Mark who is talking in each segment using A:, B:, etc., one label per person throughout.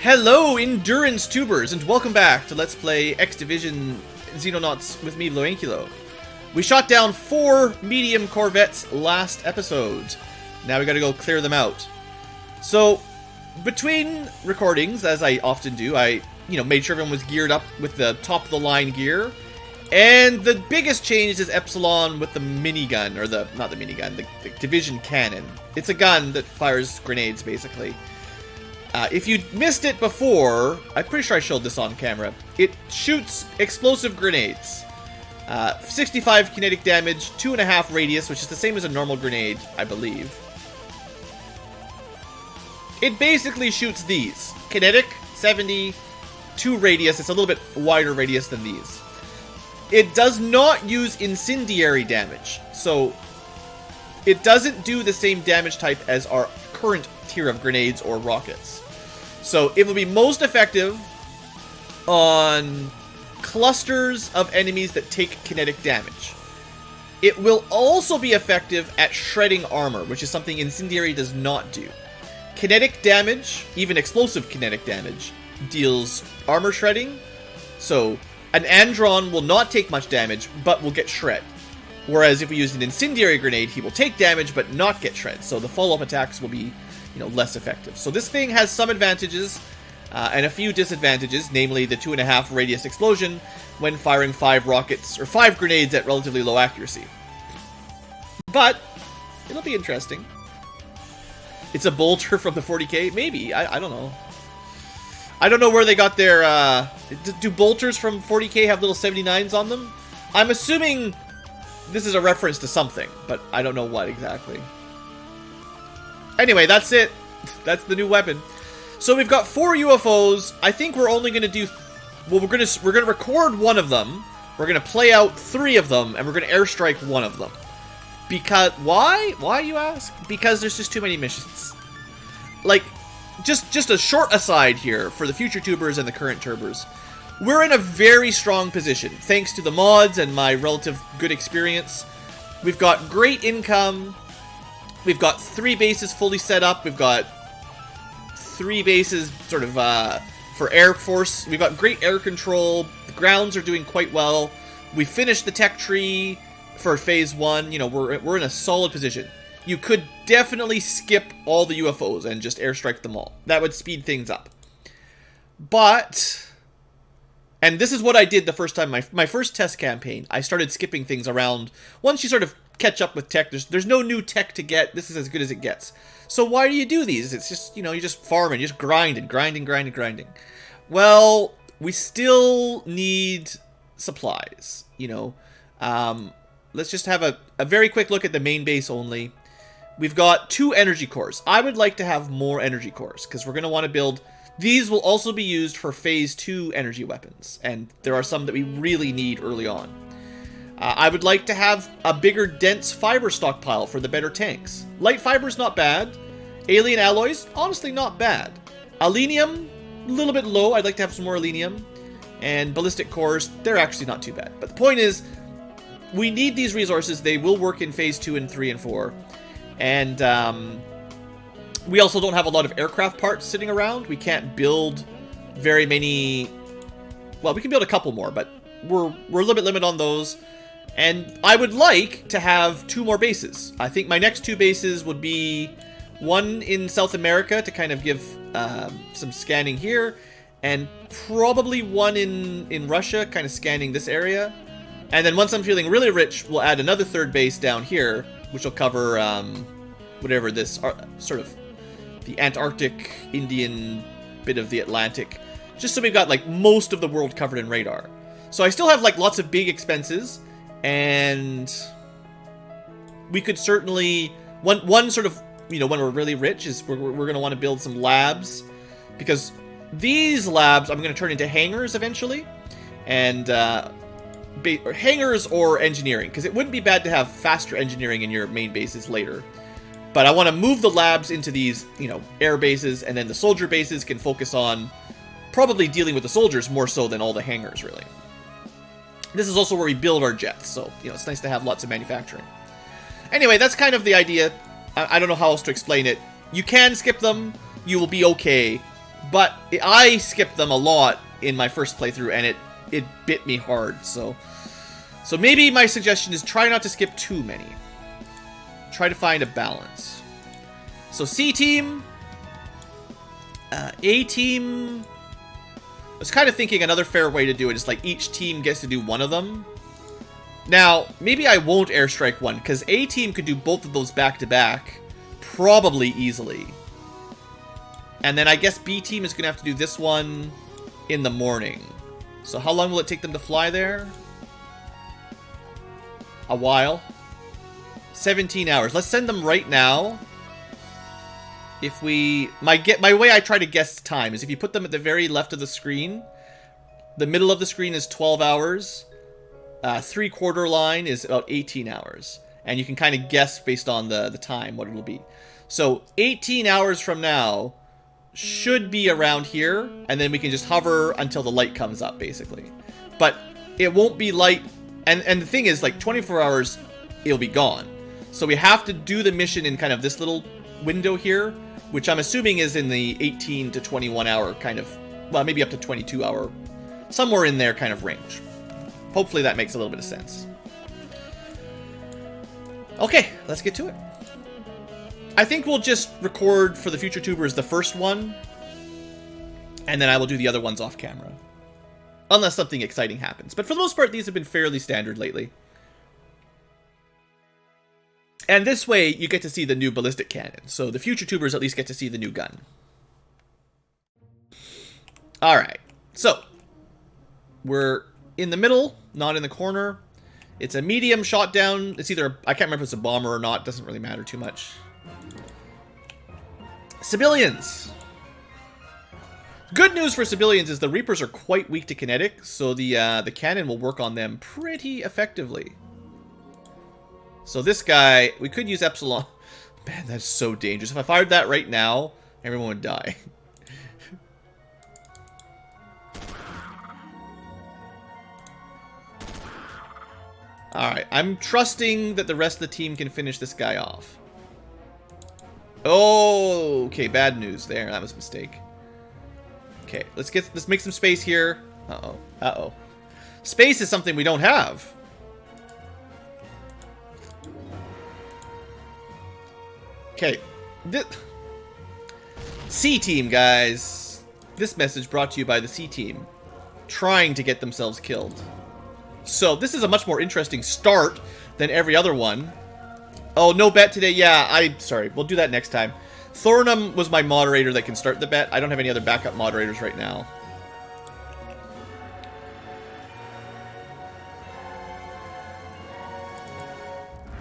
A: Hello, Endurance Tubers, and welcome back to Let's Play X Division Xenonauts with me, BlueAnkylo. We shot down 4 medium corvettes last episode. Now we gotta go clear them out. So, between recordings, as I often do, I, made sure everyone was geared up with the top-of-the-line gear. And the biggest change is Epsilon with the minigun, or not the minigun, the division cannon. It's a gun that fires grenades, basically. If you missed it before, I'm pretty sure I showed this on camera. It shoots explosive grenades. 65 kinetic damage, 2.5 radius, which is the same as a normal grenade, I believe. It basically shoots these. Kinetic, 70, 2 radius. It's a little bit wider radius than these. It does not use incendiary damage, so it doesn't do the same damage type as our current tier of grenades or rockets. So it will be most effective on clusters of enemies that take kinetic damage. It will also be effective at shredding armor, which is something incendiary does not do. Kinetic damage, even explosive kinetic damage, deals armor shredding. So an Andron will not take much damage, but will get shred. Whereas if we use an incendiary grenade, he will take damage, but not get shred. So the follow-up attacks will be less effective. So this thing has some advantages and a few disadvantages, namely the 2.5 radius explosion when firing 5 rockets or 5 grenades at relatively low accuracy. But it'll be interesting. It's a bolter from the 40k? Maybe. I don't know. I don't know where they got their... do bolters from 40k have little 79s on them? I'm assuming this is a reference to something, but I don't know what exactly. Anyway, that's it. That's the new weapon. So we've got 4 UFOs. I think we're only going to do... Well, we're going to record one of them. We're going to play out 3 of them, and we're going to airstrike one of them. Because... Why? Why, you ask? Because there's just too many missions. Like, just a short aside here for the future tubers and the current tubers. We're in a very strong position, thanks to the mods and my relative good experience. We've got great income. We've got 3 bases fully set up. We've got 3 bases sort of for Air Force. We've got great air control. The grounds are doing quite well. We finished the tech tree for Phase 1. We're in a solid position. You could definitely skip all the UFOs and just airstrike them all. That would speed things up. But... And this is what I did the first time, my first test campaign. I started skipping things around. Once you sort of catch up with tech, there's no new tech to get. This is as good as it gets. So why do you do these? It's just, you're just farming, you're just grinding. Well, we still need supplies, Let's just have a very quick look at the main base only. We've got 2 energy cores. I would like to have more energy cores, because we're going to want to build... These will also be used for Phase 2 energy weapons, and there are some that we really need early on. I would like to have a bigger dense fiber stockpile for the better tanks. Light fiber's not bad. Alien alloys, honestly not bad. Alenium, a little bit low. I'd like to have some more alenium. And ballistic cores, they're actually not too bad. But the point is, we need these resources. They will work in Phase 2 and 3 and 4. And we also don't have a lot of aircraft parts sitting around. We can't build very many... Well, we can build a couple more, but we're a little bit limited on those. And I would like to have 2 more bases. I think my next 2 bases would be one in South America to kind of give some scanning here, and probably one in Russia, kind of scanning this area. And then once I'm feeling really rich, we'll add another 3rd base down here, which will cover whatever this sort of the Antarctic, Indian bit of the Atlantic, just so we've got like most of the world covered in radar. So I still have like lots of big expenses, and we could certainly one sort of when we're really rich is we're going to want to build some labs, because these labs I'm going to turn into hangars eventually, and hangars or engineering, because it wouldn't be bad to have faster engineering in your main bases later. But I want to move the labs into these, air bases, and then the soldier bases can focus on probably dealing with the soldiers more so than all the hangars, really. This is also where we build our jets, so, it's nice to have lots of manufacturing. Anyway, that's kind of the idea. I don't know how else to explain it. You can skip them. You will be okay. But I skipped them a lot in my first playthrough, and it bit me hard. So maybe my suggestion is try not to skip too many. Try to find a balance. So C team, A team. I was kind of thinking another fair way to do it is like each team gets to do one of them. Now, maybe I won't airstrike one, because A team could do both of those back to back, probably easily. And then I guess B team is going to have to do this one in the morning. So how long will it take them to fly there? A while. 17 hours. Let's send them right now. If we... My way I try to guess time is if you put them at the very left of the screen, the middle of the screen is 12 hours. 3/4 line is about 18 hours. And you can kind of guess based on the time what it'll be. So 18 hours from now should be around here, and then we can just hover until the light comes up, basically. But it won't be light, and the thing is, like, 24 hours, it'll be gone. So we have to do the mission in kind of this little window here, which I'm assuming is in the 18 to 21 hour kind of, well, maybe up to 22 hour, somewhere in there kind of range. Hopefully that makes a little bit of sense. Okay, let's get to it. I think we'll just record for the future tubers the first one, and then I will do the other ones off camera. Unless something exciting happens. But for the most part, these have been fairly standard lately. And this way, you get to see the new ballistic cannon. So the future tubers at least get to see the new gun. Alright, so we're in the middle, not in the corner. It's a medium shot down. It's either, I can't remember if it's a bomber or not. Doesn't really matter too much. Civilians. Good news for civilians is the Reapers are quite weak to kinetic, so the cannon will work on them pretty effectively. So this guy, we could use Epsilon. Man, that's so dangerous. If I fired that right now, everyone would die. Alright, I'm trusting that the rest of the team can finish this guy off. Oh, okay, bad news there. That was a mistake. Okay, let's make some space here. Uh-oh. Uh-oh. Space is something we don't have. Okay. C team, guys. This message brought to you by the C team. Trying to get themselves killed. So, this is a much more interesting start than every other one. Oh, no bet today? Yeah, sorry. We'll do that next time. Thornum was my moderator that can start the bet. I don't have any other backup moderators right now.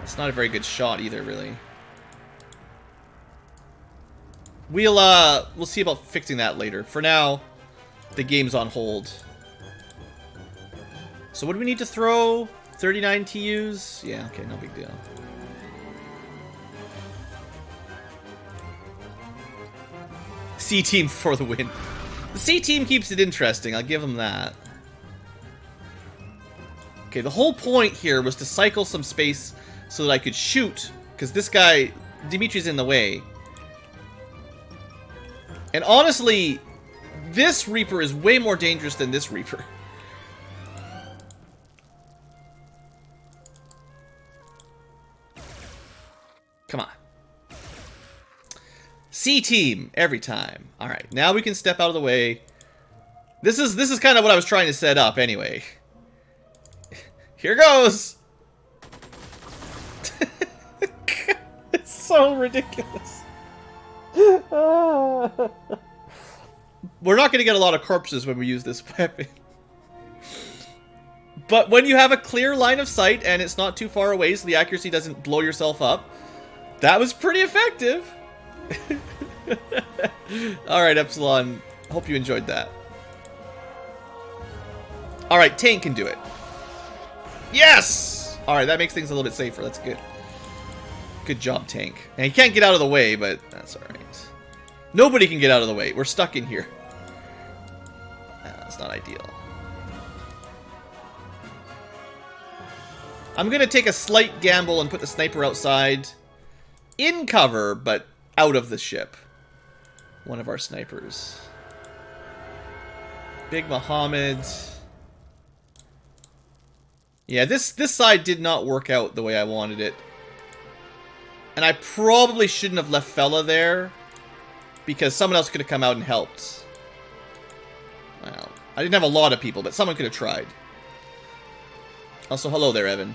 A: It's not a very good shot either, really. We'll see about fixing that later. For now, the game's on hold. So what do we need to throw? 39 TUs? Yeah, okay, no big deal. C team for the win. The C team keeps it interesting, I'll give them that. Okay, the whole point here was to cycle some space so that I could shoot, because this guy, Dimitri's in the way. And honestly, this Reaper is way more dangerous than this Reaper. Come on. C team every time. All right, now we can step out of the way. This is kind of what I was trying to set up anyway. Here goes. It's so ridiculous. We're not going to get a lot of corpses when we use this weapon. But when you have a clear line of sight and it's not too far away so the accuracy doesn't blow yourself up, that was pretty effective. Alright, Epsilon. Hope you enjoyed that. Alright, tank can do it. Yes! Alright, that makes things a little bit safer. That's good. Good job, tank. And he can't get out of the way, but that's alright. Nobody can get out of the way. We're stuck in here. That's not ideal. I'm going to take a slight gamble and put the sniper outside. In cover, but out of the ship. One of our snipers. Big Muhammad. Yeah, this side did not work out the way I wanted it. And I probably shouldn't have left Fella there, because someone else could have come out and helped. Well, I didn't have a lot of people, but someone could have tried. Also, hello there, Evan.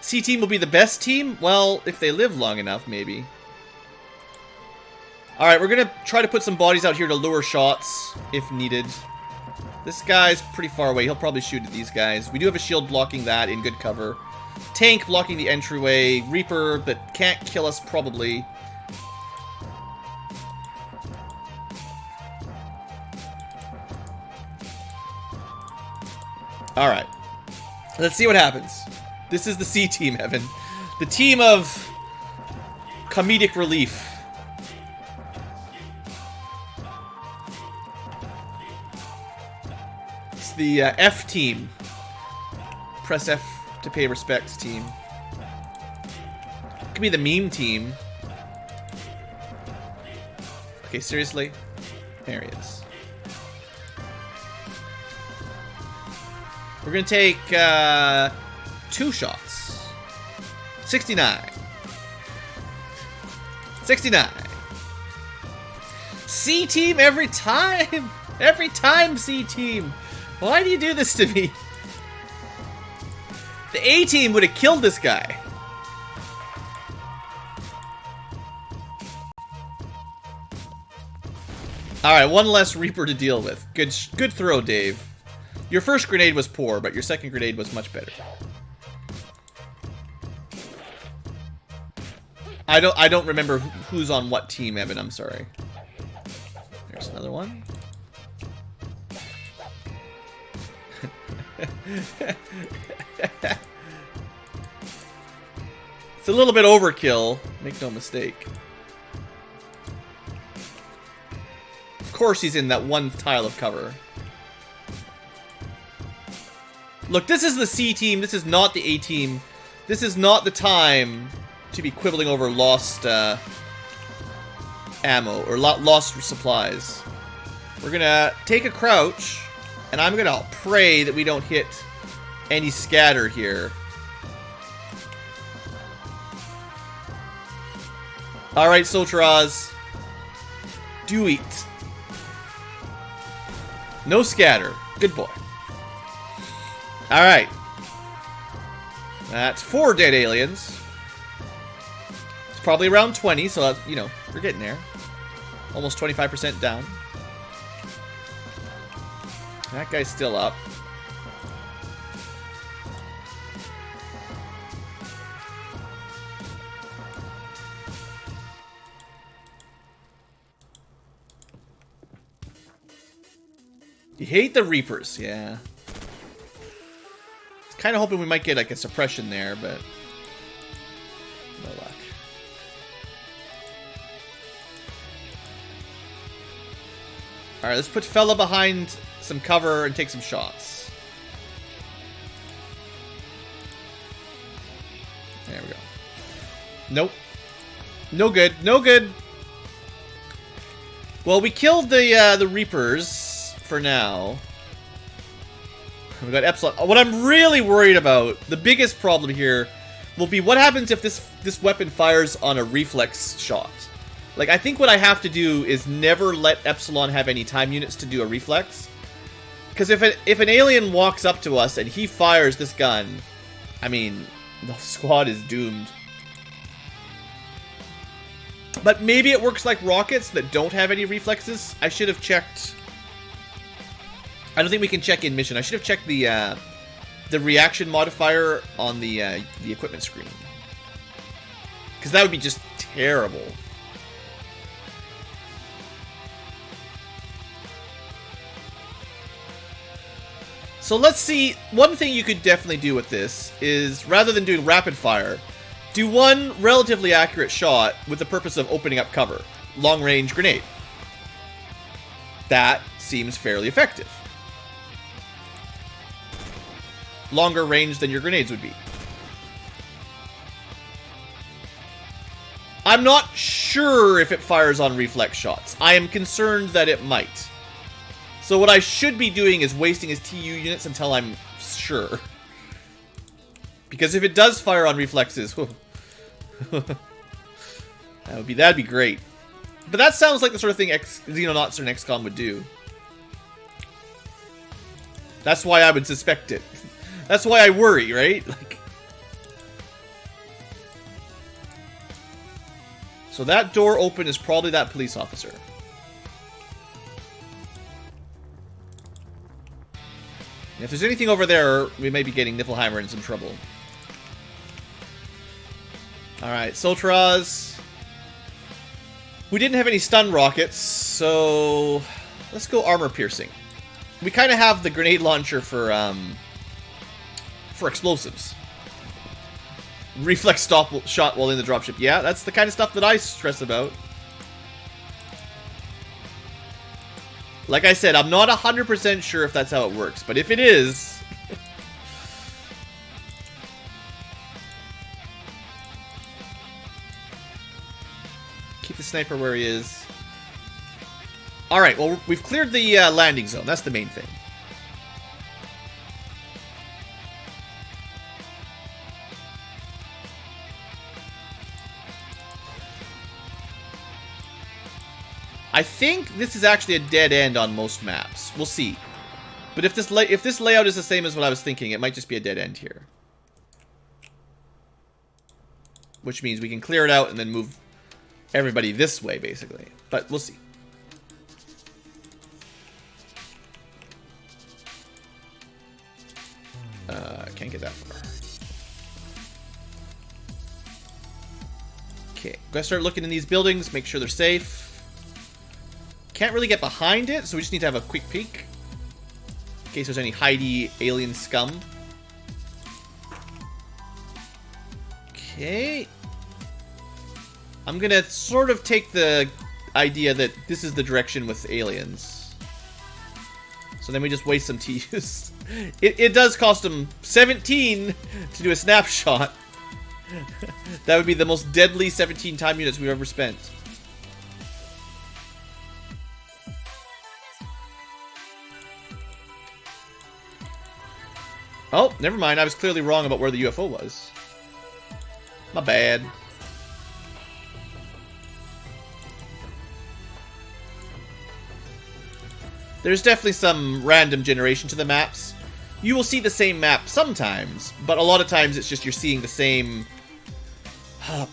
A: C-Team will be the best team? Well, if they live long enough, maybe. Alright, we're gonna try to put some bodies out here to lure shots, if needed. This guy's pretty far away. He'll probably shoot at these guys. We do have a shield blocking that in good cover. Tank blocking the entryway. Reaper that can't kill us, probably. Alright. Let's see what happens. This is the C team, Evan. The team of comedic relief. It's the F team. Press F to pay respects team. It could be the meme team. Okay, seriously? There he is. We're gonna take 2 shots. 69. 69. C team every time. Every time, C team. Why do you do this to me? The A team would have killed this guy. All right, one less Reaper to deal with. Good throw, Dave. Your first grenade was poor, but your second grenade was much better. I don't remember who's on what team, Evan. I'm sorry. There's another one. It's a little bit overkill. Make no mistake. Of course, he's in that one tile of cover. Look, this is the C team. This is not the A team. This is not the time to be quibbling over lost ammo or lost supplies. We're gonna take a crouch, and I'm gonna pray that we don't hit any scatter here. All right, Soltraz, do it. No scatter. Good boy. All right. That's 4 dead aliens. It's probably around 20, so that's, you know, we're getting there. Almost 25% down. That guy's still up. You hate the Reapers, yeah. Kind of hoping we might get like a suppression there, but no luck. All right, let's put Fella behind some cover and take some shots. There we go. Nope. No good. No good. Well, we killed the Reapers for now. We got Epsilon. What I'm really worried about, the biggest problem here, will be what happens if this weapon fires on a reflex shot. Like, I think what I have to do is never let Epsilon have any time units to do a reflex. Because if an alien walks up to us and he fires this gun, I mean, the squad is doomed. But maybe it works like rockets that don't have any reflexes. I should have checked. I don't think we can check in mission. I should have checked the reaction modifier on the equipment screen, because that would be just terrible. So let's see. One thing you could definitely do with this is, rather than doing rapid fire, do one relatively accurate shot with the purpose of opening up cover. Long range grenade. That seems fairly effective. Longer range than your grenades would be. I'm not sure if it fires on reflex shots. I am concerned that it might. So what I should be doing is wasting his TU units until I'm sure. Because if it does fire on reflexes, that'd be great. But that sounds like the sort of thing Xenonauts or XCOM would do. That's why I would suspect it. That's why I worry, right? Like, so that door open is probably that police officer. And if there's anything over there, we may be getting Niflheimer in some trouble. Alright, Soltraz. We didn't have any stun rockets, so let's go armor piercing. We kind of have the grenade launcher for explosives. Reflex stop shot while in the dropship. Yeah, that's the kind of stuff that I stress about. Like I said, I'm not 100% sure if that's how it works, but if it is... Keep the sniper where he is. Alright, well, we've cleared the landing zone. That's the main thing. I think this is actually a dead end on most maps. We'll see. But if this layout is the same as what I was thinking, it might just be a dead end here. Which means we can clear it out and then move everybody this way, basically. But we'll see. Can't get that far. Okay, gotta start looking in these buildings, make sure they're safe. Can't really get behind it, so we just need to have a quick peek. In case there's any hidey alien scum. Okay. I'm gonna sort of take the idea that this is the direction with aliens. So then we just waste some TUs. It does cost them 17 to do a snapshot. That would be the most deadly 17 time units we've ever spent. Oh, never mind. I was clearly wrong about where the UFO was. My bad. There's definitely some random generation to the maps. You will see the same map sometimes, but a lot of times it's just you're seeing the same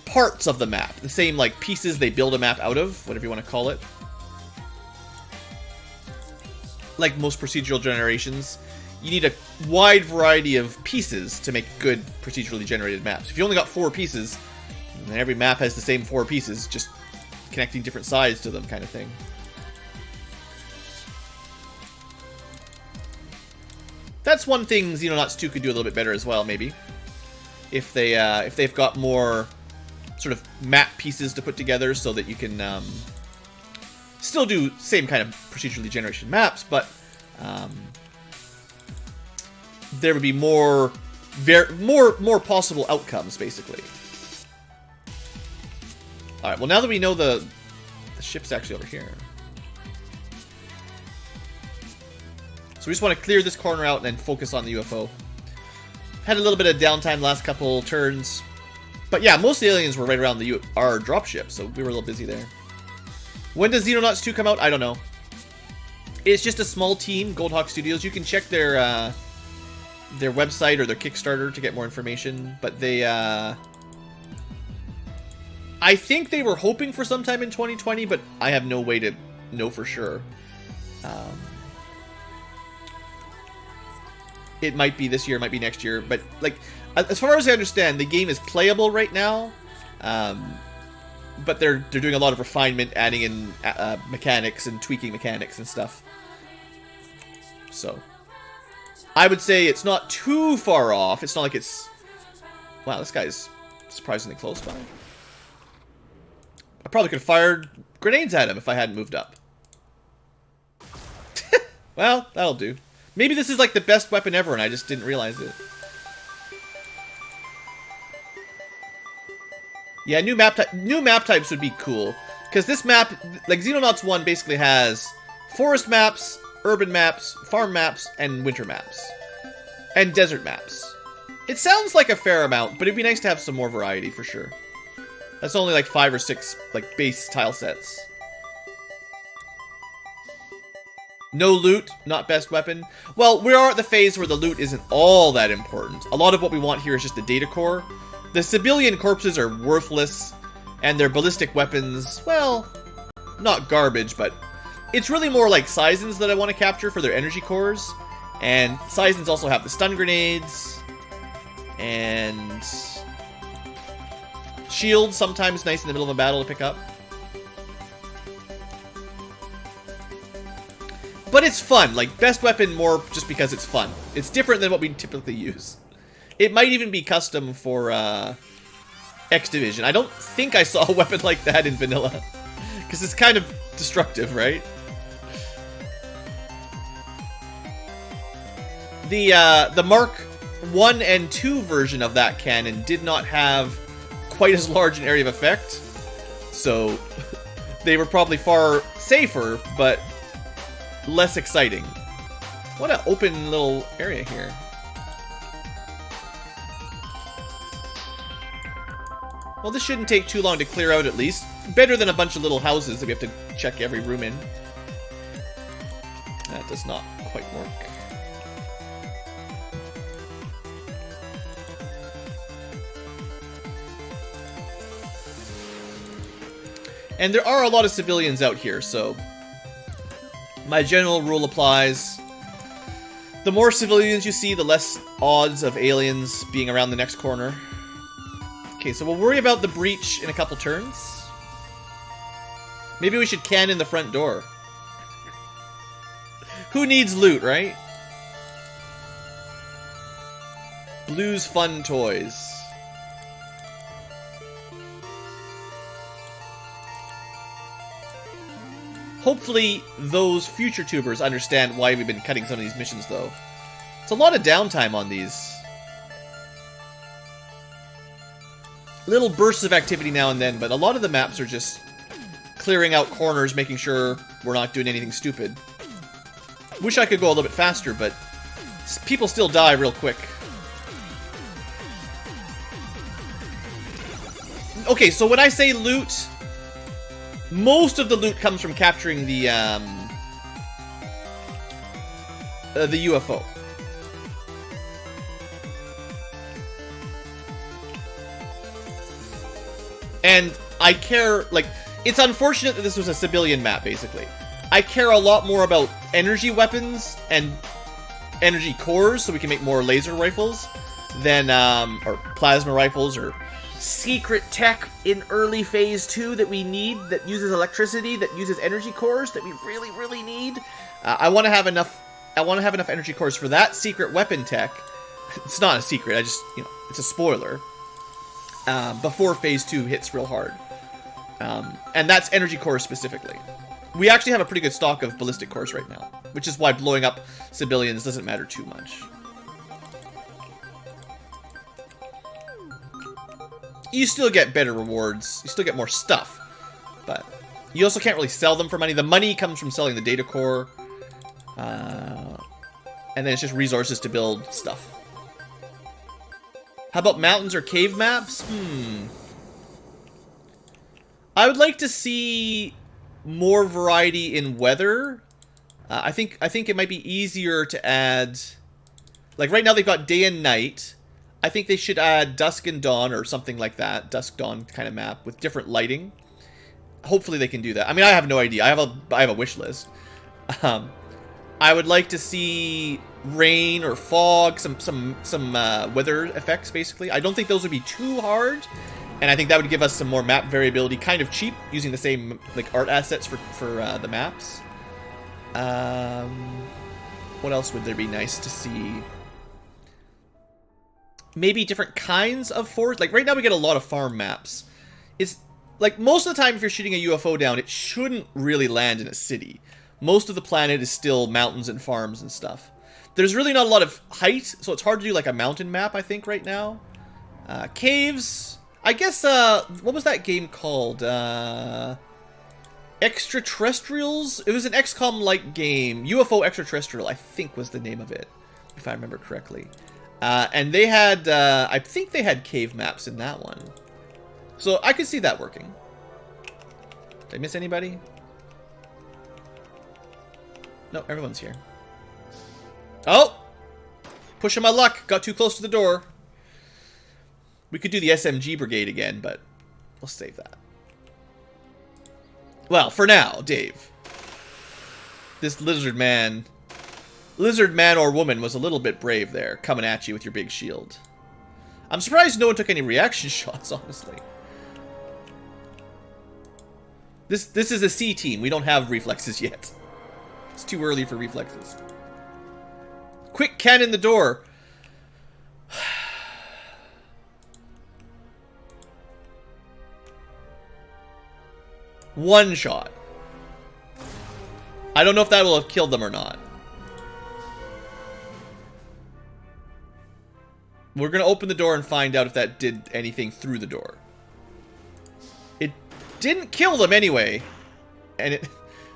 A: parts of the map. The same, like, pieces they build a map out of, whatever you want to call it. Like most procedural generations, you need a wide variety of pieces to make good procedurally generated maps. If you only got 4 pieces, then every map has the same 4 pieces, just connecting different sides to them, kind of thing. That's one thing Xenonauts 2 could do a little bit better as well, maybe. If they've got more sort of map pieces to put together so that you can still do same kind of procedurally generated maps, but there would be more possible outcomes, basically. Alright, well now that we know the ship's actually over here. So we just want to clear this corner out and then focus on the UFO. Had a little bit of downtime last couple turns. But yeah, most of the aliens were right around our dropship, so we were a little busy there. When does Xenonauts 2 come out? I don't know. It's just a small team, Goldhawk Studios. You can check their website or their Kickstarter to get more information. But they... I think they were hoping for sometime in 2020, but I have no way to know for sure. It might be this year, it might be next year, but like as far as I understand, the game is playable right now, but they're doing a lot of refinement, adding in mechanics and tweaking mechanics and stuff. So I would say it's not too far off. It's not like it's... Wow, this guy's surprisingly close by. I probably could have fired grenades at him if I hadn't moved up. Well, that'll do. Maybe this is like the best weapon ever and I just didn't realize it. Yeah, new map types would be cool. Because this map, like Xenonauts 1 basically has forest maps, urban maps, farm maps, and winter maps. And desert maps. It sounds like a fair amount, but it'd be nice to have some more variety for sure. That's only like 5 or 6 like base tile sets. No loot, not best weapon. Well, we are at the phase where the loot isn't all that important. A lot of what we want here is just the data core. The civilian corpses are worthless, and their ballistic weapons, well, not garbage, but it's really more like Seisons that I want to capture for their energy cores. And Seisons also have the stun grenades, and shields, sometimes nice in the middle of a battle to pick up. But it's fun, like, best weapon more just because it's fun. It's different than what we typically use. It might even be custom for X Division. I don't think I saw a weapon like that in vanilla. Because it's kind of destructive, right? The Mark 1 and 2 version of that cannon did not have quite as large an area of effect. So they were probably far safer, but less exciting. What an open little area here. Well, this shouldn't take too long to clear out at least. Better than a bunch of little houses that we have to check every room in. That does not quite work. And there are a lot of civilians out here, so my general rule applies. The more civilians you see, the less odds of aliens being around the next corner. Okay, so we'll worry about the breach in a couple turns. Maybe we should cannon the front door. Who needs loot, right? Blue's Fun Toys. Hopefully, those future tubers understand why we've been cutting some of these missions, though. It's a lot of downtime on these. Little bursts of activity now and then, but a lot of the maps are just clearing out corners, making sure we're not doing anything stupid. Wish I could go a little bit faster, but people still die real quick. Okay, so when I say loot, most of the loot comes from capturing the UFO. And I care, like, it's unfortunate that this was a civilian map, basically. I care a lot more about energy weapons and energy cores, so we can make more laser rifles, than, or plasma rifles, or secret tech in early phase 2 that we need, that uses electricity, that uses energy cores, that we really, really need. I want to have enough energy cores for that secret weapon tech. It's not a secret, I just, it's a spoiler. Before phase 2 hits real hard. And that's energy cores specifically. We actually have a pretty good stock of ballistic cores right now, which is why blowing up civilians doesn't matter too much. You still get better rewards, you still get more stuff, but you also can't really sell them for money. The money comes from selling the data core, and then it's just resources to build stuff. How about mountains or cave maps? I would like to see more variety in weather. I think it might be easier to add, like right now they've got day and night. I think they should add dusk and dawn or something like that, dusk dawn kind of map with different lighting. Hopefully they can do that. I mean, I have no idea. I have a wish list. I would like to see rain or fog, some weather effects, basically. I don't think those would be too hard, and I think that would give us some more map variability, kind of cheap, using the same like art assets for the maps. What else would there be nice to see? Maybe different kinds of forests. Like right now we get a lot of farm maps. It's like most of the time if you're shooting a UFO down, it shouldn't really land in a city. Most of the planet is still mountains and farms and stuff. There's really not a lot of height, so it's hard to do like a mountain map, I think, right now. Caves. I guess, what was that game called? Extraterrestrials? It was an XCOM-like game. UFO Extraterrestrial, I think, was the name of it, if I remember correctly. And they had, I think they had cave maps in that one. So I could see that working. Did I miss anybody? No, everyone's here. Oh! Pushing my luck. Got too close to the door. We could do the SMG brigade again, but we'll save that. Well, for now, Dave. This lizard man or woman was a little bit brave there, coming at you with your big shield. I'm surprised no one took any reaction shots, honestly. This is a C team. We don't have reflexes yet. It's too early for reflexes. Quick, cannon the door. One shot. I don't know if that will have killed them or not. We're going to open the door and find out if that did anything through the door. It didn't kill them anyway. And it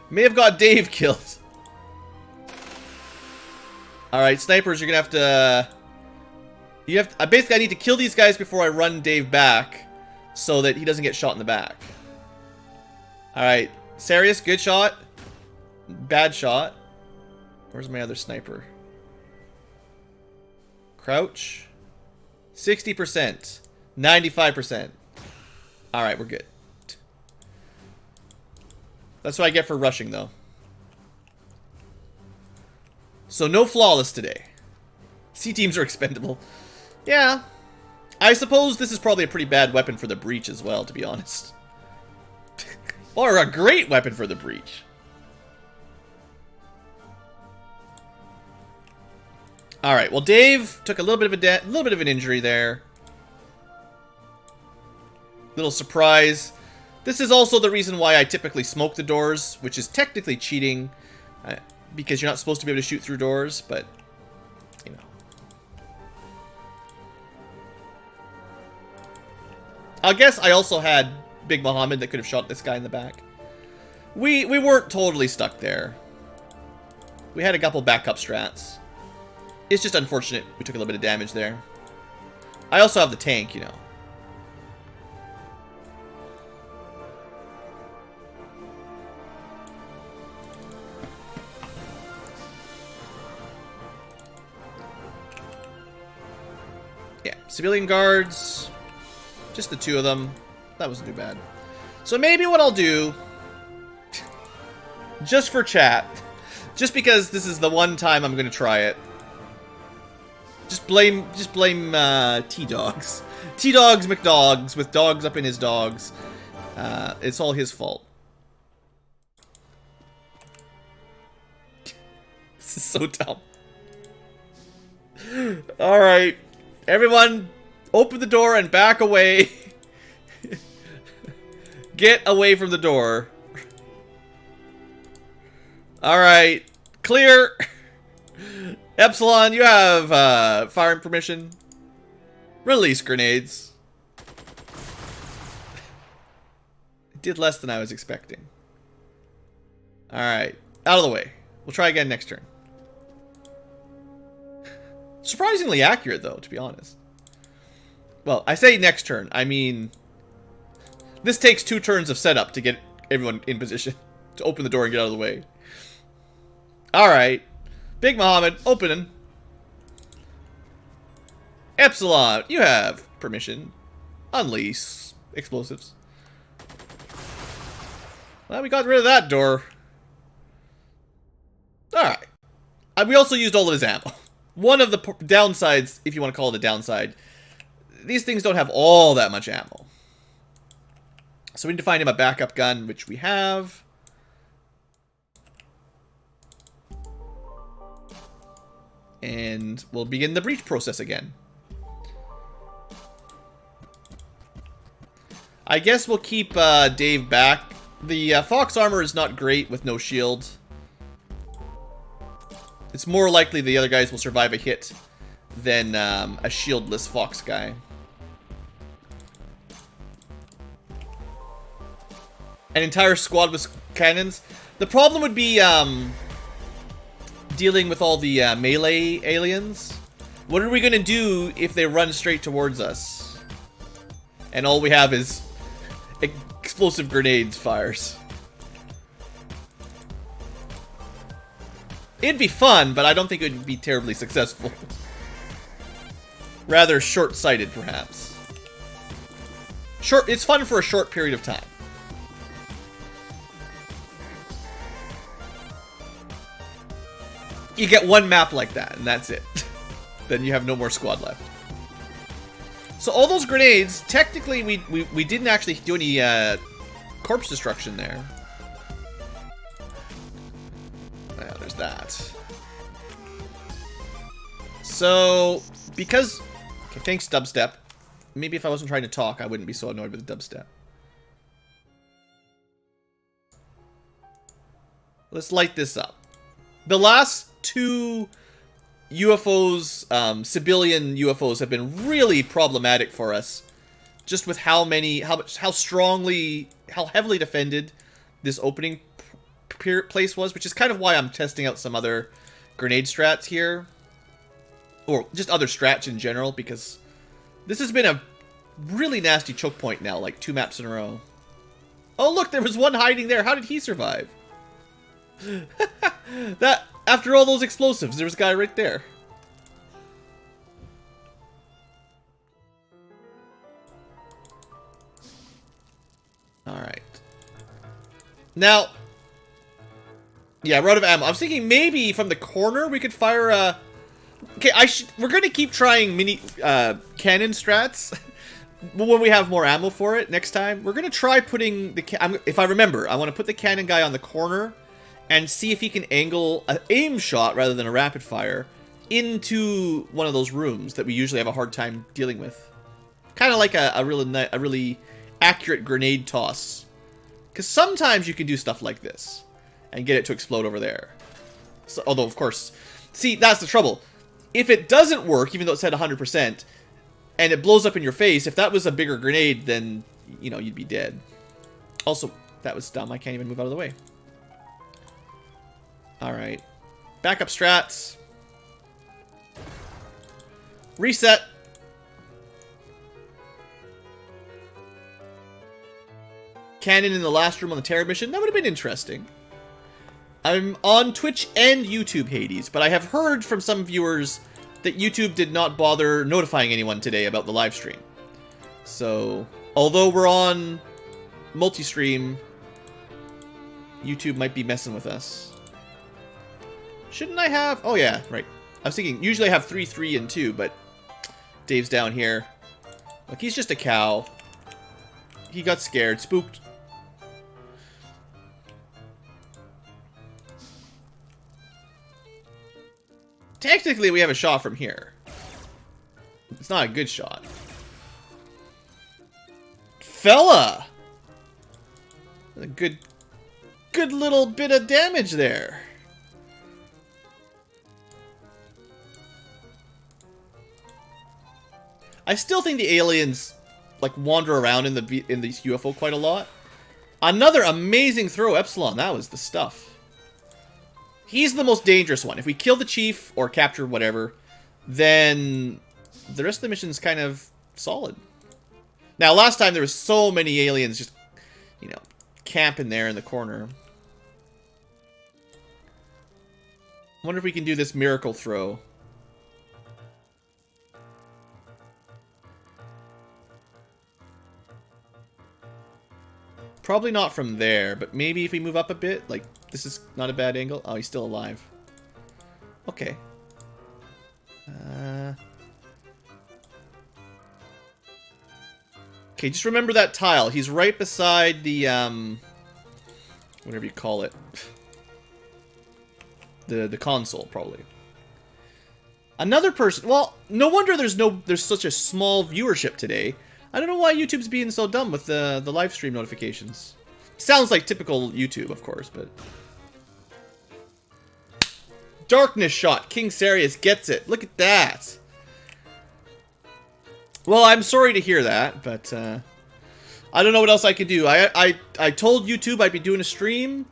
A: may have got Dave killed. Alright, snipers, you're going to have to... basically, I need to kill these guys before I run Dave back so that he doesn't get shot in the back. Alright, Sarius, good shot. Bad shot. Where's my other sniper? Crouch. 60%. 95%. Alright, we're good. That's what I get for rushing, though. So no flawless today. C-teams are expendable. Yeah. I suppose this is probably a pretty bad weapon for the breach as well, to be honest. Or a great weapon for the breach. Alright, well Dave took a little bit of an injury there. Little surprise. This is also the reason why I typically smoke the doors, which is technically cheating. Because you're not supposed to be able to shoot through doors, but, you know. I guess I also had Big Muhammad that could have shot this guy in the back. We weren't totally stuck there. We had a couple backup strats. It's just unfortunate we took a little bit of damage there. I also have the tank, you know. Yeah, civilian guards. Just the two of them. That wasn't too bad. So maybe what I'll do, just for chat, just because this is the one time I'm going to try it, just blame T-Dogs. T-Dogs McDogs with dogs up in his dogs. It's all his fault. This is so dumb. Alright. Everyone, open the door and back away. Get away from the door. Alright. Clear. Epsilon, you have firing permission. Release grenades. It did less than I was expecting. Alright. Out of the way. We'll try again next turn. Surprisingly accurate, though, to be honest. Well, I say next turn. I mean, this takes 2 turns of setup to get everyone in position to open the door and get out of the way. Alright. Big Muhammad, opening. Epsilon, you have permission. Unleash explosives. Well, we got rid of that door. Alright. We also used all of his ammo. One of the downsides, if you want to call it a downside, these things don't have all that much ammo. So we need to find him a backup gun, which we have. And we'll begin the breach process again. I guess we'll keep Dave back. The Fox armor is not great with no shield. It's more likely the other guys will survive a hit than a shieldless Fox guy. An entire squad with cannons. The problem would be dealing with all the melee aliens. What are we gonna do if they run straight towards us? And all we have is explosive grenades fires. It'd be fun, but I don't think it would be terribly successful. Rather short-sighted, perhaps. It's fun for a short period of time. You get one map like that, and that's it. Then you have no more squad left. So all those grenades, technically we didn't actually do any corpse destruction there. Well, there's that. So, because... Okay, thanks, dubstep. Maybe if I wasn't trying to talk, I wouldn't be so annoyed with the dubstep. Let's light this up. The last two UFOs, civilian UFOs, have been really problematic for us. Just with how strongly, how heavily defended this opening place was, which is kind of why I'm testing out some other grenade strats here. Or just other strats in general, because this has been a really nasty choke point now, like 2 maps in a row. Oh look, there was one hiding there. How did he survive? That, after all those explosives, there was a guy right there. Alright. Now, yeah, we're out of ammo. I was thinking maybe from the corner we could fire a... Okay, we're gonna keep trying mini cannon strats when we have more ammo for it next time. We're gonna try putting the if I remember, I want to put the cannon guy on the corner and see if he can angle an aim shot rather than a rapid fire into one of those rooms that we usually have a hard time dealing with. Kind of like a really accurate grenade toss, because sometimes you can do stuff like this and get it to explode over there. So, although of course, see, that's the trouble. If it doesn't work, even though it said 100%, and it blows up in your face, if that was a bigger grenade, then, you know, you'd be dead. Also, that was dumb. I can't even move out of the way. Alright. Backup strats. Reset. Cannon in the last room on the terror mission. That would have been interesting. I'm on Twitch and YouTube, Hades, but I have heard from some viewers that YouTube did not bother notifying anyone today about the live stream. So, although we're on multi-stream, YouTube might be messing with us. Shouldn't I have... Oh yeah, right. I was thinking, usually I have 3, 3, and 2, but Dave's down here. Look, he's just a cow. He got scared, spooked. Technically, we have a shot from here. It's not a good shot. Fella! A good little bit of damage there. I still think the aliens like wander around in these UFO quite a lot. Another amazing throw, Epsilon. That was the stuff. He's the most dangerous one. If we kill the chief or capture whatever, then the rest of the mission's kind of solid. Now, last time there was so many aliens just, you know, camping there in the corner. I wonder if we can do this miracle throw. Probably not from there, but maybe if we move up a bit, like, this is not a bad angle. Oh, he's still alive. Okay. Okay, just remember that tile. He's right beside the, whatever you call it. The console, probably. Another person... Well, no wonder there's such a small viewership today. I don't know why YouTube's being so dumb with the live stream notifications. Sounds like typical YouTube, of course, but... Darkness shot. King Sarius gets it. Look at that. Well, I'm sorry to hear that, but... I don't know what else I could do. I told YouTube I'd be doing a stream.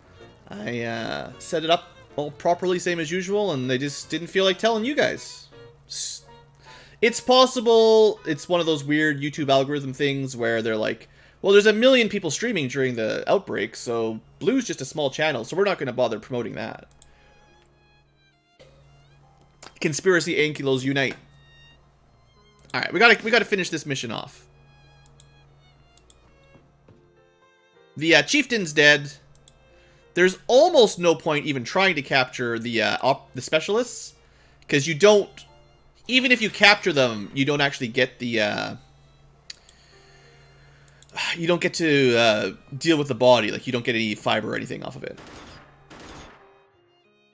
A: I set it up all properly, same as usual, and they just didn't feel like telling you guys. It's possible it's one of those weird YouTube algorithm things where they're like, well, there's 1 million people streaming during the outbreak, so Blue's just a small channel, so we're not going to bother promoting that. Conspiracy Ankylos unite. Alright, we gotta finish this mission off. The chieftain's dead. There's almost no point even trying to capture the specialists, because you don't, even if you capture them, you don't actually get the you don't get to deal with the body. Like, you don't get any fiber or anything off of it.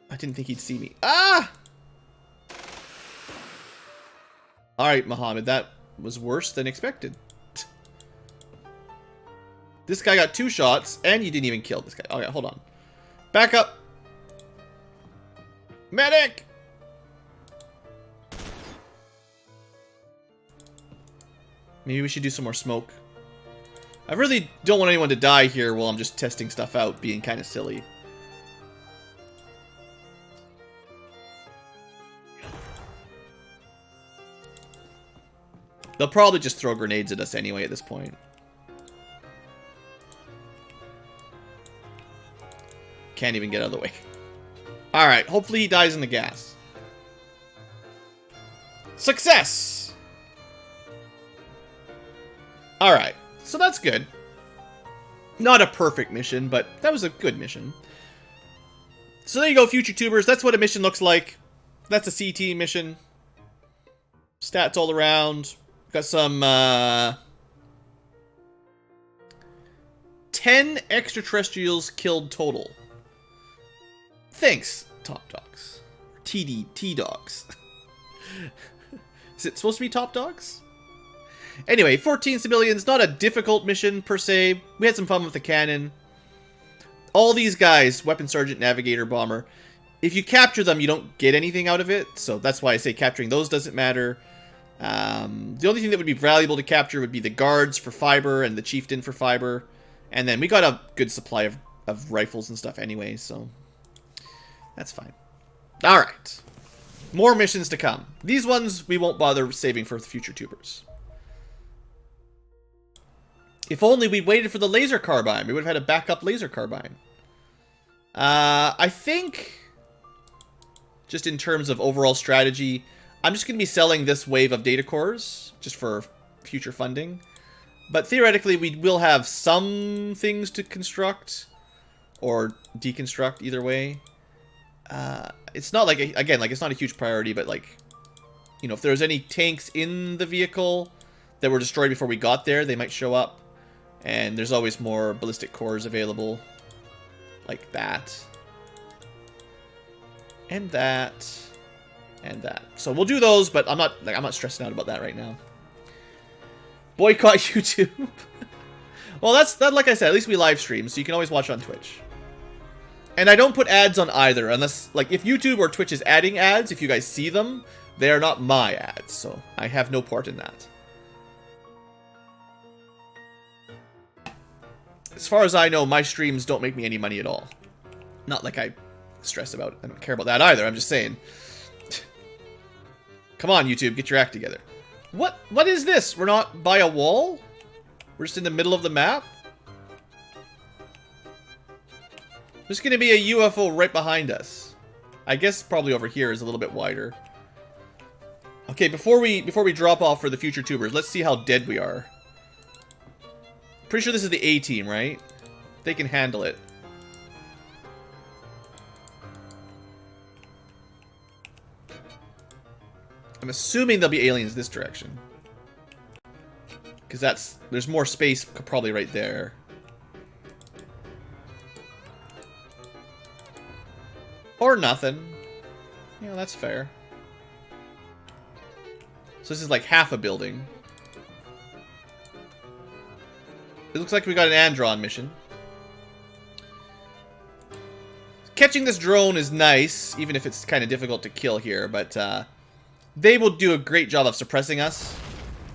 A: I didn't think he'd see me. Ah! Alright, Muhammad, that was worse than expected. This guy got 2 shots, and you didn't even kill this guy. Okay, hold on. Back up! Medic! Maybe we should do some more smoke. I really don't want anyone to die here while I'm just testing stuff out, being kind of silly. They'll probably just throw grenades at us anyway at this point. Can't even get out of the way. Alright, hopefully he dies in the gas. Success! Alright, so that's good. Not a perfect mission, but that was a good mission. So there you go, future tubers. That's what a mission looks like. That's a CT mission. Stats all around. Got some 10 extraterrestrials killed total. Thanks, Top Dogs. T-Dogs. Is it supposed to be Top Dogs? Anyway, 14 civilians. Not a difficult mission, per se. We had some fun with the cannon. All these guys, Weapon Sergeant, Navigator, Bomber, if you capture them, you don't get anything out of it. So that's why I say capturing those doesn't matter. The only thing that would be valuable to capture would be the guards for fiber and the chieftain for fiber. And then we got a good supply of rifles and stuff anyway, so that's fine. Alright. More missions to come. These ones we won't bother saving for future tubers. If only we waited for the laser carbine. We would have had a backup laser carbine. I think, just in terms of overall strategy, I'm just going to be selling this wave of data cores just for future funding. But theoretically, we will have some things to construct or deconstruct either way. It's not like, again, like, it's not a huge priority, but like, you know, if there's any tanks in the vehicle that were destroyed before we got there, they might show up. And there's always more ballistic cores available, like that. And that. And that. So we'll do those, but I'm not stressing out about that right now. Boycott YouTube. Well, that, like I said, at least we live stream, so you can always watch on Twitch. And I don't put ads on either, unless, like, if YouTube or Twitch is adding ads, if you guys see them, they are not my ads, so I have no part in that. As far as I know, my streams don't make me any money at all. Not like I stress about it. I don't care about that either, I'm just saying. Come on, YouTube, get your act together. What is this? We're not by a wall? We're just in the middle of the map? There's gonna be a UFO right behind us. I guess probably over here is a little bit wider. Okay, before we drop off for the future tubers, let's see how dead we are. Pretty sure this is the A team, right? They can handle it. I'm assuming there'll be aliens this direction. Because there's more space probably right there. Or nothing. Yeah, that's fair. So this is like half a building. It looks like we got an Andron mission. Catching this drone is nice, even if it's kind of difficult to kill here, but they will do a great job of suppressing us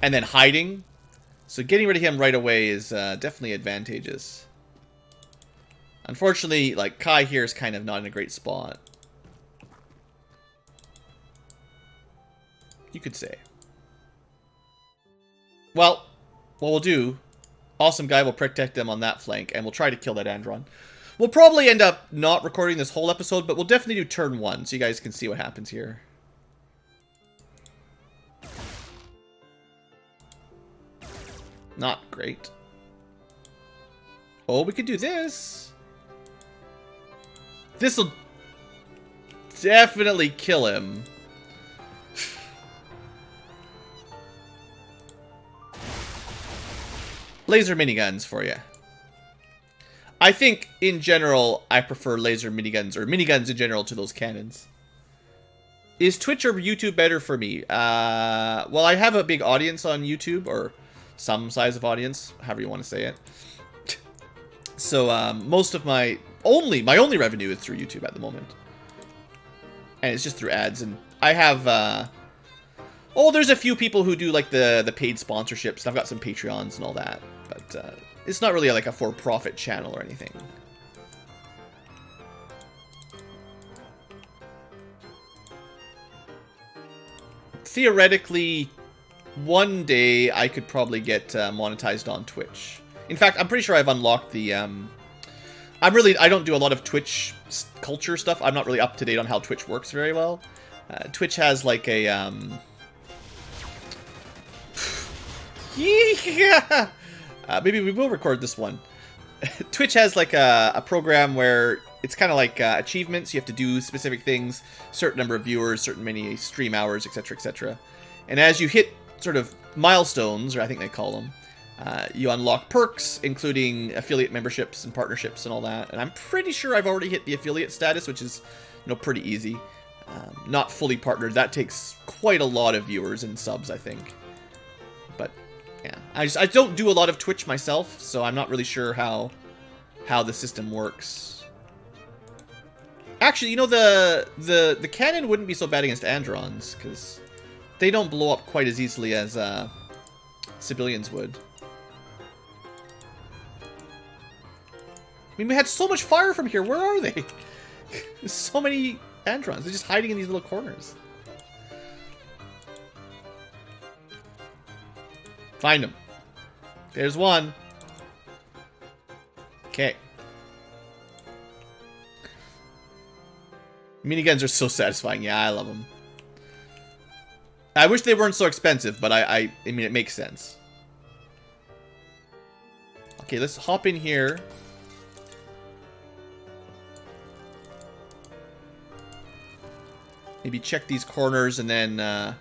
A: and then hiding. So getting rid of him right away is definitely advantageous. Unfortunately, like, Kai here is kind of not in a great spot. You could say. Well, what we'll do, Awesome Guy will protect them on that flank, and we'll try to kill that Andron. We'll probably end up not recording this whole episode, but we'll definitely do turn 1, so you guys can see what happens here. Not great. Oh, we could do this. This'll definitely kill him. Laser miniguns for you. I think, in general, I prefer laser miniguns, or miniguns in general, to those cannons. Is Twitch or YouTube better for me? Well, I have a big audience on YouTube, or some size of audience, however you want to say it. So, most of my only revenue is through YouTube at the moment. And it's just through ads, and I have, oh, there's a few people who do, like, the paid sponsorships, and I've got some Patreons and all that, but, it's not really, like, a for-profit channel or anything. Theoretically, one day I could probably get monetized on Twitch. In fact, I'm pretty sure I've unlocked the, I don't do a lot of Twitch culture stuff. I'm not really up to date on how Twitch works very well. Twitch has, like, a, yeah! Maybe we will record this one. Twitch has, like, a program where it's kind of like achievements. You have to do specific things, certain number of viewers, certain many stream hours, etc., etc. And as you hit sort of milestones, or I think they call them, you unlock perks, including affiliate memberships and partnerships and all that. And I'm pretty sure I've already hit the affiliate status, which is, you know, pretty easy. Not fully partnered. That takes quite a lot of viewers and subs, I think. But yeah, I don't do a lot of Twitch myself, so I'm not really sure how the system works. Actually, you know, the cannon wouldn't be so bad against Androns, because they don't blow up quite as easily as civilians would. I mean, we had so much fire from here. Where are they? There's so many Androns. They're just hiding in these little corners. Find them. There's one. Okay. Miniguns are so satisfying. Yeah, I love them. I wish they weren't so expensive, but I mean, it makes sense. Okay, let's hop in here. Maybe check these corners and then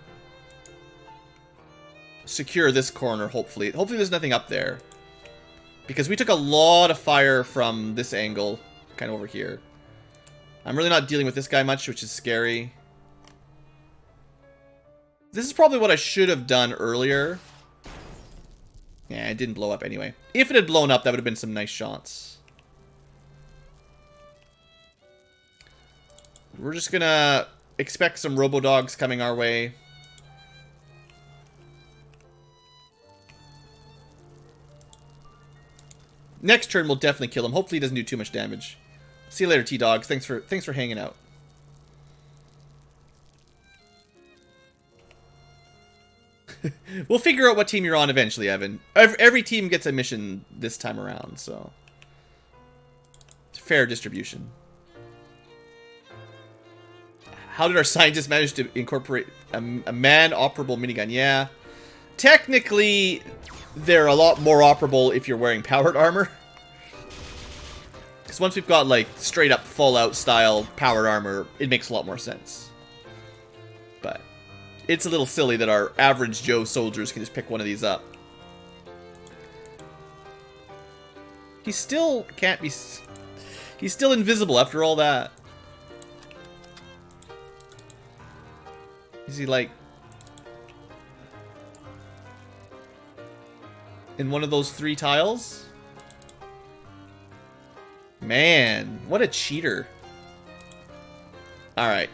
A: secure this corner, hopefully. Hopefully there's nothing up there. Because we took a lot of fire from this angle, kind of over here. I'm really not dealing with this guy much, which is scary. This is probably what I should have done earlier. Yeah, it didn't blow up anyway. If it had blown up, that would have been some nice shots. We're just gonna expect some robo-dogs coming our way. Next turn, we'll definitely kill him. Hopefully he doesn't do too much damage. See you later, T-Dogs. Thanks for hanging out. We'll figure out what team you're on eventually, Evan. Every team gets a mission this time around, so it's a fair distribution. How did our scientists manage to incorporate a man-operable minigun? Yeah. Technically, they're a lot more operable if you're wearing powered armor. Because once we've got, like, straight-up Fallout style powered armor, it makes a lot more sense. But it's a little silly that our average Joe soldiers can just pick one of these up. He still can't be... He's still invisible after all that. Is he, like... in one of those 3 tiles? Man, what a cheater. Alright.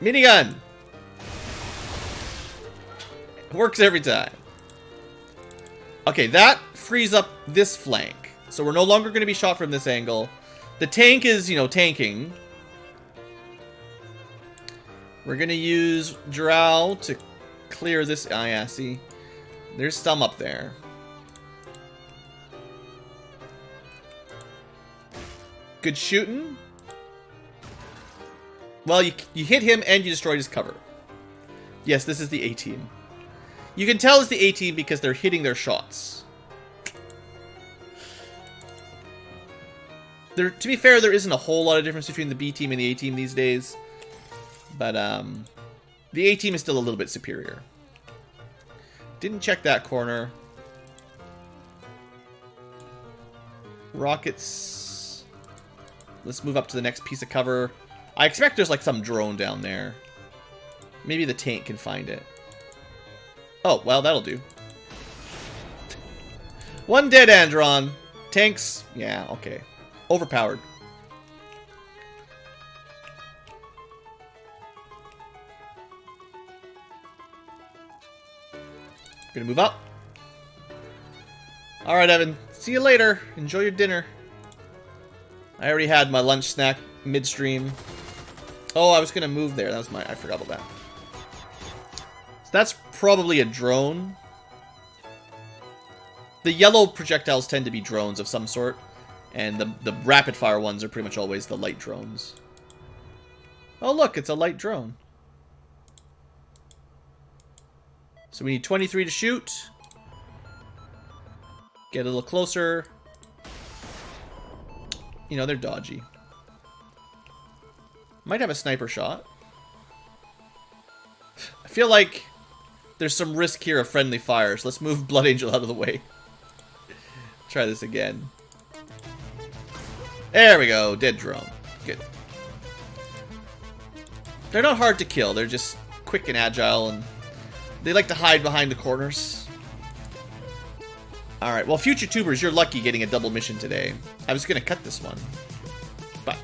A: Minigun! Works every time. Okay, that frees up this flank. So we're no longer going to be shot from this angle. The tank is, you know, tanking. We're going to use Drow to clear this. Ah, yeah, see. There's some up there. Good shooting. Well, you hit him and you destroyed his cover. Yes, this is the A-team. You can tell it's the A-team because they're hitting their shots. To be fair, there isn't a whole lot of difference between the B-team and the A-team these days. But, the A-team is still a little bit superior. Didn't check that corner. Rockets. Let's move up to the next piece of cover. I expect there's like some drone down there. Maybe the tank can find it. Oh, well, that'll do. One dead Andron. Tanks, yeah, okay. Overpowered. Gonna move up. Alright, Evan. See you later. Enjoy your dinner. I already had my lunch snack midstream. Oh, I was gonna move there. That was I forgot about that. So that's probably a drone. The yellow projectiles tend to be drones of some sort. And the rapid fire ones are pretty much always the light drones. Oh, look, it's a light drone. So we need 23 to shoot. Get a little closer. You know, they're dodgy. Might have a sniper shot. I feel like there's some risk here of friendly fire, so let's move Blood Angel out of the way. Try this again. There we go, dead drone. Good. They're not hard to kill, they're just quick and agile, and they like to hide behind the corners. Alright, well, future tubers, you're lucky getting a double mission today. I was going to cut this one, but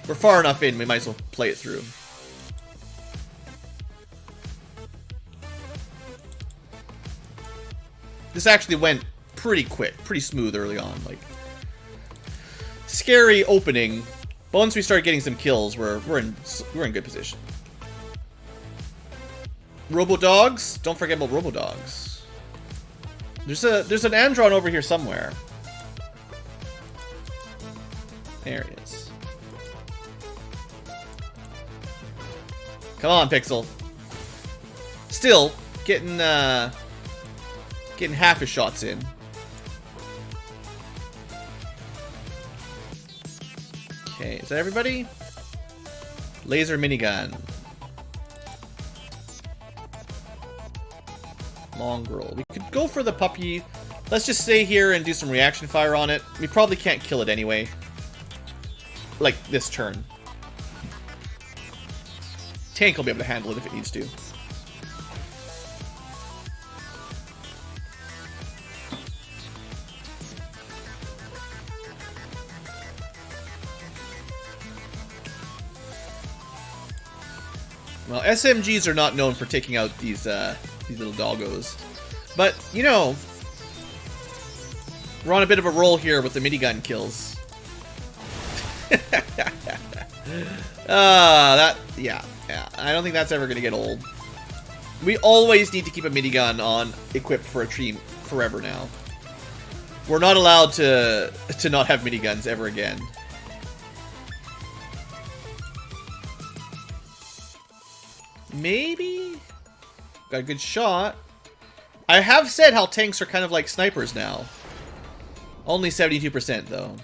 A: we're far enough in, we might as well play it through. This actually went pretty quick, pretty smooth early on. Like, scary opening, but once we start getting some kills, we're in good position. Robo-dogs? Don't forget about robo-dogs. There's an Andron over here somewhere. There he is. Come on, Pixel. Still getting half his shots in. Okay, is that everybody? Laser minigun. Mongrel. We could go for the puppy. Let's just stay here and do some reaction fire on it. We probably can't kill it anyway. Like, this turn. Tank will be able to handle it if it needs to. Well, SMGs are not known for taking out these little doggos. But, you know, we're on a bit of a roll here with the minigun kills. Yeah. I don't think that's ever going to get old. We always need to keep a minigun on, equipped for a team forever now. We're not allowed to not have miniguns ever again. Maybe? Got a good shot. I have said how tanks are kind of like snipers now. Only 72% though.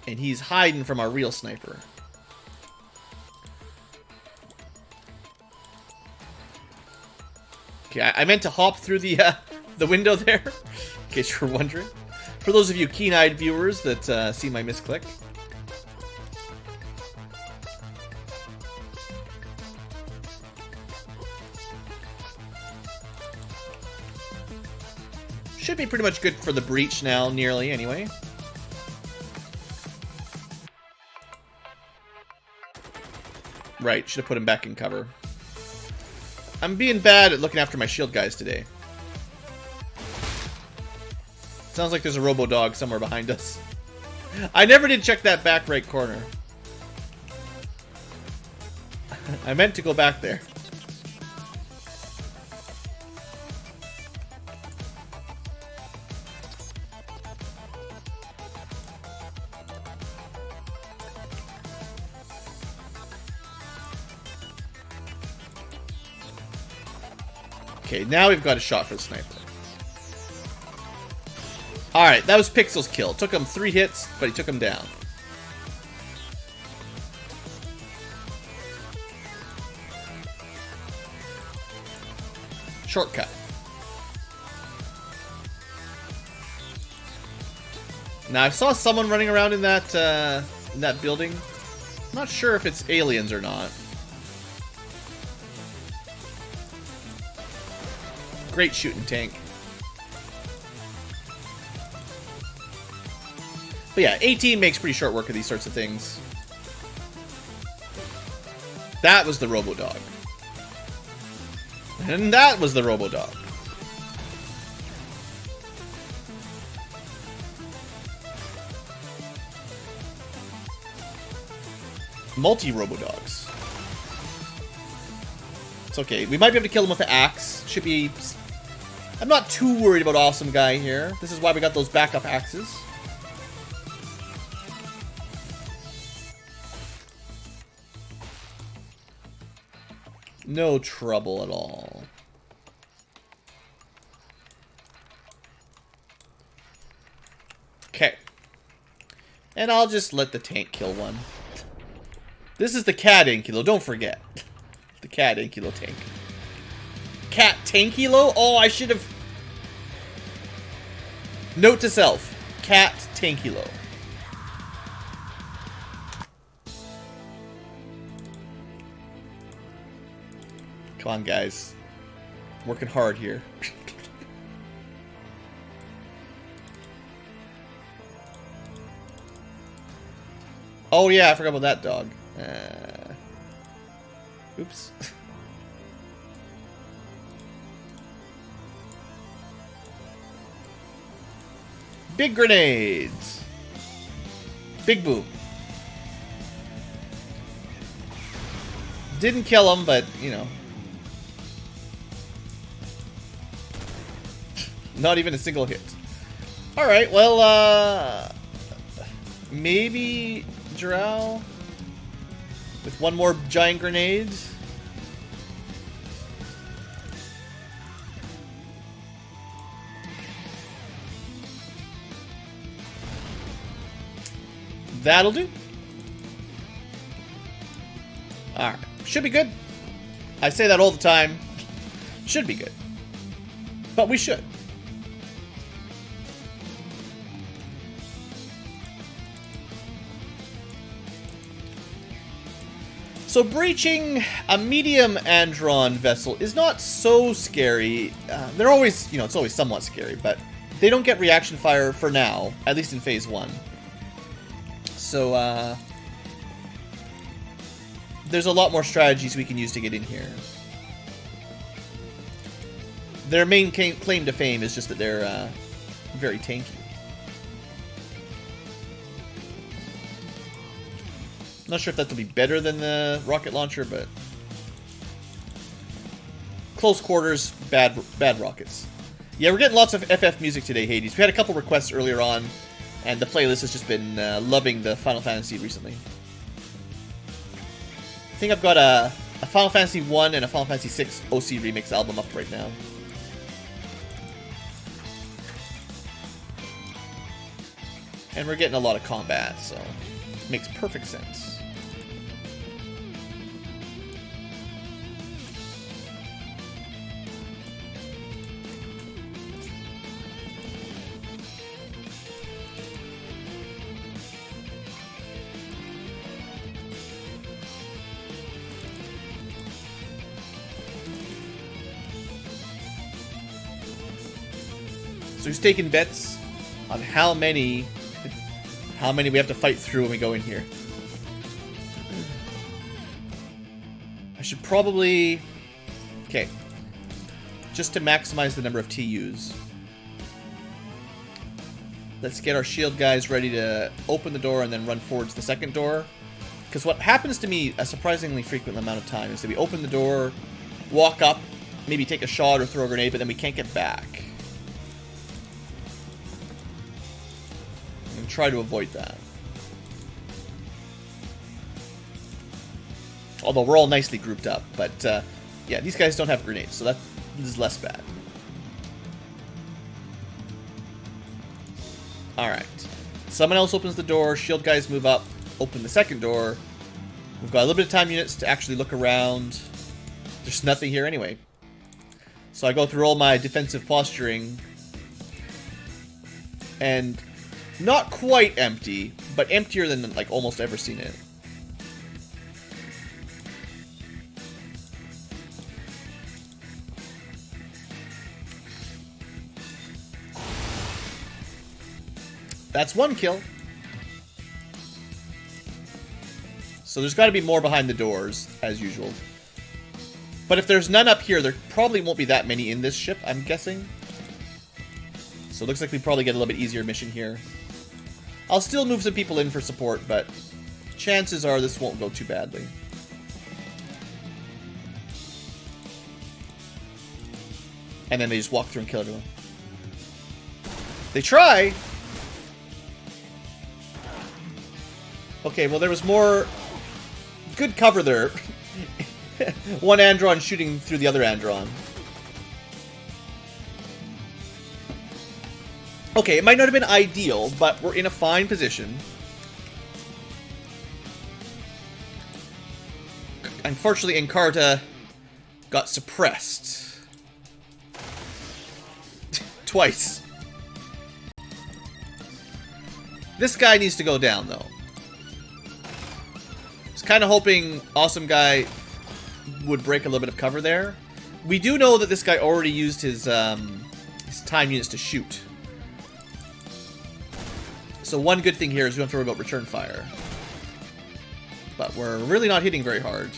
A: And he's hiding from our real sniper. Okay, I meant to hop through the window there, in case you're wondering. For those of you keen-eyed viewers that see my misclick. Should be pretty much good for the breach now, nearly, anyway. Right, should have put him back in cover. I'm being bad at looking after my shield guys today. Sounds like there's a robo-dog somewhere behind us. I never did check that back right corner. I meant to go back there. Okay, now we've got a shot for the sniper. Alright, that was Pixel's kill. Took him 3 hits, but he took him down. Shortcut. Now, I saw someone running around in that building. I'm not sure if it's aliens or not. Great shooting tank. But yeah, 18 makes pretty short work of these sorts of things. That was the Robo-Dog. And that was the Robo-Dog. Multi-Robo-Dogs. It's okay. We might be able to kill him with an axe. Should be... I'm not too worried about Awesome Guy here. This is why we got those backup axes. No trouble at all. Okay. And I'll just let the tank kill one. This is the Cat Ankylo, don't forget. The Cat Ankylo tank. Cat Tankylo? Oh, I should have... Note to self. Cat Tankylo. Come on, guys. Working hard here. Oh, yeah, I forgot about that dog. Oops. Big grenades. Big boom. Didn't kill him, but, you know. Not even a single hit. Alright, well, maybe Drow with one more giant grenade. That'll do. Alright. Should be good. I say that all the time. Should be good. But we should. So breaching a medium Andron vessel is not so scary. They're always, you know, it's always somewhat scary, but they don't get reaction fire for now, at least in Phase 1. So, there's a lot more strategies we can use to get in here. Their main claim to fame is just that they're very tanky. Not sure if that'll be better than the rocket launcher, but close quarters, bad rockets. Yeah, we're getting lots of FF music today, Hades. We had a couple requests earlier on, and the playlist has just been loving the Final Fantasy recently. I think I've got a Final Fantasy 1 and a Final Fantasy 6 OC remix album up right now. And we're getting a lot of combat, so it makes perfect sense. So who's taking bets on how many we have to fight through when we go in here? I should probably... Okay. Just to maximize the number of TUs. Let's get our shield guys ready to open the door and then run forwards the second door. Because what happens to me a surprisingly frequent amount of time is that we open the door, walk up, maybe take a shot or throw a grenade, but then we can't get back. And try to avoid that. Although we're all nicely grouped up, but yeah, these guys don't have grenades, so that is less bad. Alright. Someone else opens the door, shield guys move up, open the second door. We've got a little bit of time units to actually look around. There's nothing here anyway. So I go through all my defensive posturing. And not quite empty, but emptier than like almost ever seen it. That's one kill. So there's got to be more behind the doors, as usual. But if there's none up here, there probably won't be that many in this ship, I'm guessing. So it looks like we probably get a little bit easier mission here. I'll still move some people in for support, but chances are this won't go too badly. And then they just walk through and kill everyone. They try! Okay, well there was more good cover there. One Andron shooting through the other Andron. Okay, it might not have been ideal, but we're in a fine position. Unfortunately, Encarta got suppressed. Twice. This guy needs to go down, though. Kind of hoping Awesome Guy would break a little bit of cover there. We do know that this guy already used his time units to shoot. So one good thing here is we don't have to worry about return fire. But we're really not hitting very hard.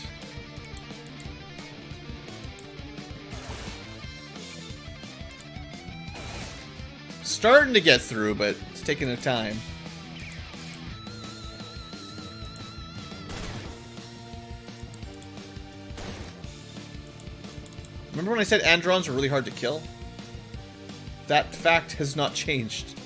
A: Starting to get through, but it's taking their time. Remember when I said Androns were really hard to kill? That fact has not changed.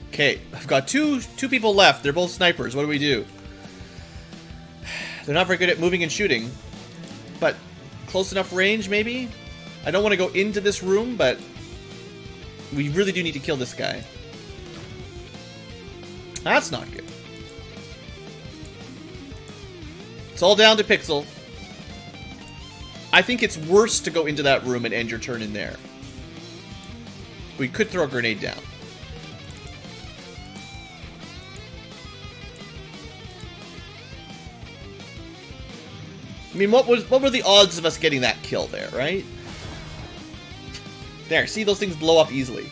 A: Okay, I've got two people left. They're both snipers. What do we do? They're not very good at moving and shooting. But close enough range, maybe? I don't want to go into this room, but we really do need to kill this guy. That's not good. It's all down to Pixel. I think it's worse to go into that room and end your turn in there. We could throw a grenade down. I mean, what were the odds of us getting that kill there, right? There, see, those things blow up easily.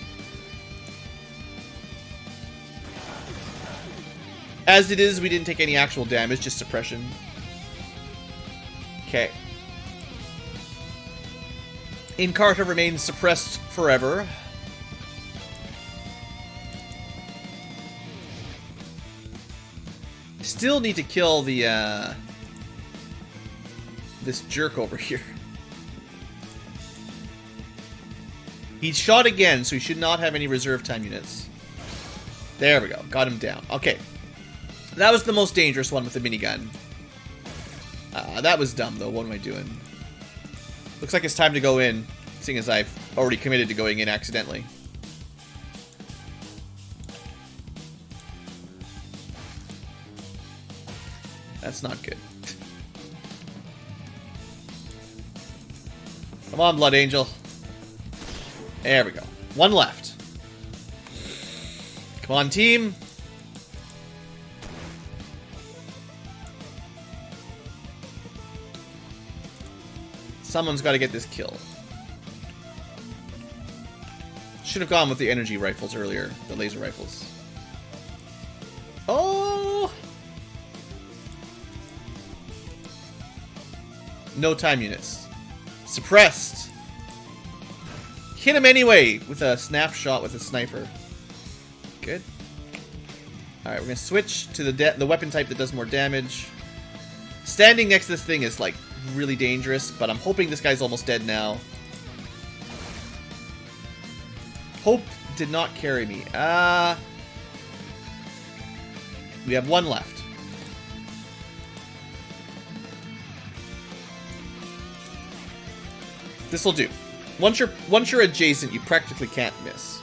A: As it is, we didn't take any actual damage, just suppression. Okay. Encarta remains suppressed forever. Still need to kill the, this jerk over here. He shot again, so he should not have any reserve time units. There we go. Got him down. Okay. That was the most dangerous one with the minigun. That was dumb, though. What am I doing? Looks like it's time to go in, seeing as I've already committed to going in accidentally. That's not good. Come on, Blood Angel. There we go. One left. Come on, team. Someone's got to get this kill. Should have gone with the energy rifles earlier. The laser rifles. Oh! No time units. Suppressed. Hit him anyway with a snapshot with a sniper. Good. Alright, we're going to switch to the weapon type that does more damage. Standing next to this thing is, like, really dangerous, but I'm hoping this guy's almost dead now. Hope did not carry me. We have one left. This'll do. Once you're adjacent, you practically can't miss.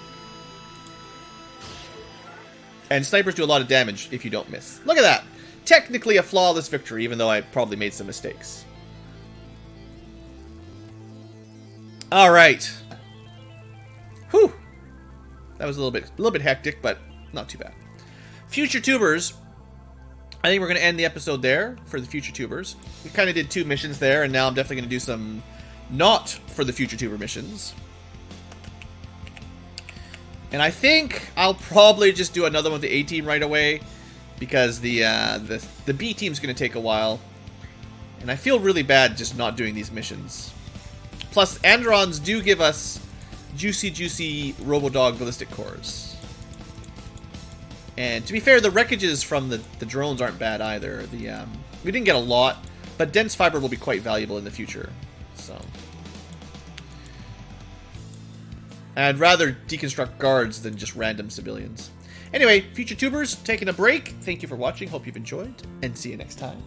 A: And snipers do a lot of damage if you don't miss. Look at that! Technically a flawless victory, even though I probably made some mistakes. Alright. Whew! That was a little bit hectic, but not too bad. Future Tubers. I think we're going to end the episode there for the Future Tubers. We kind of did 2 missions there, and now I'm definitely going to do some not for the Future Tuber missions. And I think I'll probably just do another one with the A team right away, because the B team's going to take a while. And I feel really bad just not doing these missions. Plus, Androns do give us juicy Robodog ballistic cores. And to be fair, the wreckages from the drones aren't bad either. We didn't get a lot, but dense fiber will be quite valuable in the future. So I'd rather deconstruct guards than just random civilians. Anyway, Future Tubers, taking a break. Thank you for watching. Hope you've enjoyed, and see you next time.